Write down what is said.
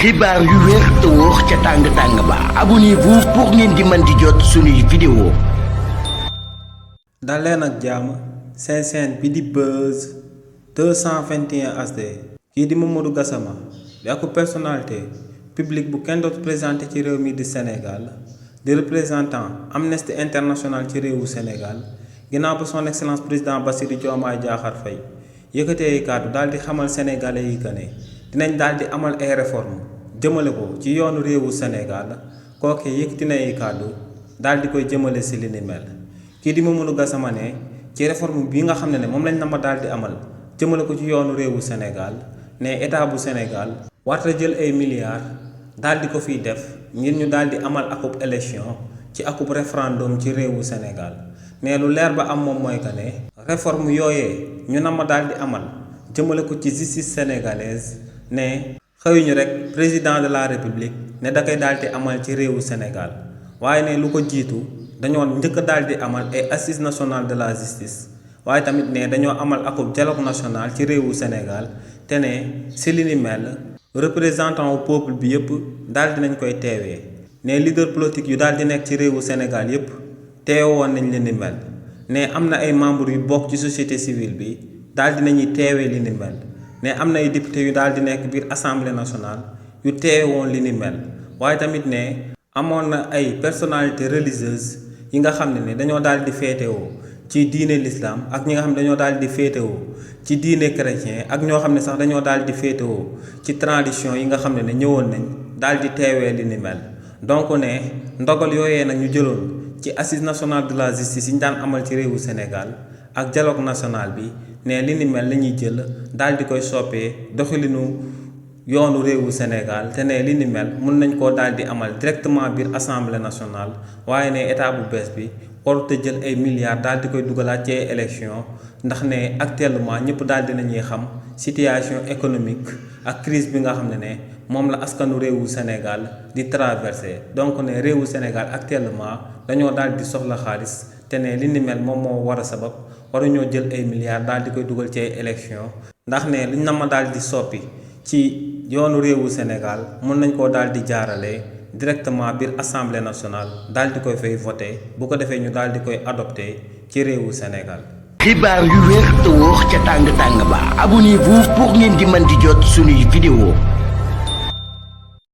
xibaar yu wér te wóor ca tàng ba abonnez-vous pour ngeen di mën di jot suñuy vidéo. dal leen ak jàmm seen chaîne bi di Buzz 221 HD kii di Mamadou Gassama di ak personnalité publique bu kenn dootu présenté ci réew mi di Sénégal di représentant Amnesty International ci réewu Sénégal ginnaaw ba son excellence président Bassirou Diomaye Diakhar Faye yëkkatee kàddu daal di xamal sénégalais yi que ne dinañ daal di amal ay réformes jëmale ko ci yoonu réewu Sénégal kooke yëkkati na ay kàddu daal di koy jëmale si li ni mel kii di Mamadou Gassama ne ci réforme bi nga xam ne moom lañ na ma daal di amal jëmale ko ci yoonu réewu Sénégal ne état bu Sénégal warta jël ay milliards daal di ko fiy def ngir ñu daal di amal akub élection ci akub référendum ci réewu Sénégal ne lu leer ba am moom mooy que ne réforme yooyee ñu na ma daal di amal jëmale ko ci justice sénégalaise ne xëyuñu rek président de la république ne da koy daal di amal ci réewu Sénégal waaye ne lu ko jiitu dañoo njëkk daal di amal ay assises nationales de la justice waaye tamit ne dañoo amal akub dialogue national ci réewu Sénégal te ne si li ni mel représentant au peuple bi yëpp daal di nañ koy teewee ne leader politique yu daal di nekk ci réewu Sénégal yëpp teewoon nañ li ni mel ne am na ay membres yu bokk ci société civile bi daal di nañuy teewee li ni mel ne am na ay député yu daal di nekk biir assemblée nationale yu teewoon li ni mel waaye tamit ne amoon na ay personnalités religieuses yi nga xam ne dañoo daal di féetewoo ci diine l'islam ak ñi nga xam ne dañoo daal di féetewoo ci diine chrétien ak ñoo xam ne sax dañoo daal di féetewoo ci tradition yi nga xam ne ñëwoon nañ daal di teewee li ni mel donc ne ndogal yooyee nag ñu jëloon ci assise nationale de la justice yi ñu daan amal ci réewu Sénégal ak dialogue national bi ne li ni mel la ñuy jël daal di koy soppee doxalinu yoonu réewu Sénégal te ne li ni mel mun nañ koo daal di amal directement biir assemblée nationale waaye ne état bu bees bi warut a jël ay milliards daal di koy dugalaat ci ay élection ndax ne actuellement ñëpp daal di nañuy xam situation économique ak crise bi nga xam ne moom la askanu réewu Sénégal di traversé donc ne réewu Sénégal actuellement dañoo daal di soxla xaalis te ne li ni mel moom moo war a sabab waruñoo jël ay milliards daal di koy dugal ci ay élection ndax ne liñ na ma daal di soppi ci yoonu réewu Sénégal mën nañ koo daal di jaarale directement biir assemblée nationale daal di koy fay voté bu ko defee ñu daal di koy adopté ci réewu Sénégal. xibaar yu wér te wóor ca tàng ba abonnez-vous pour ngeen di mën di jot suñuy vidéo.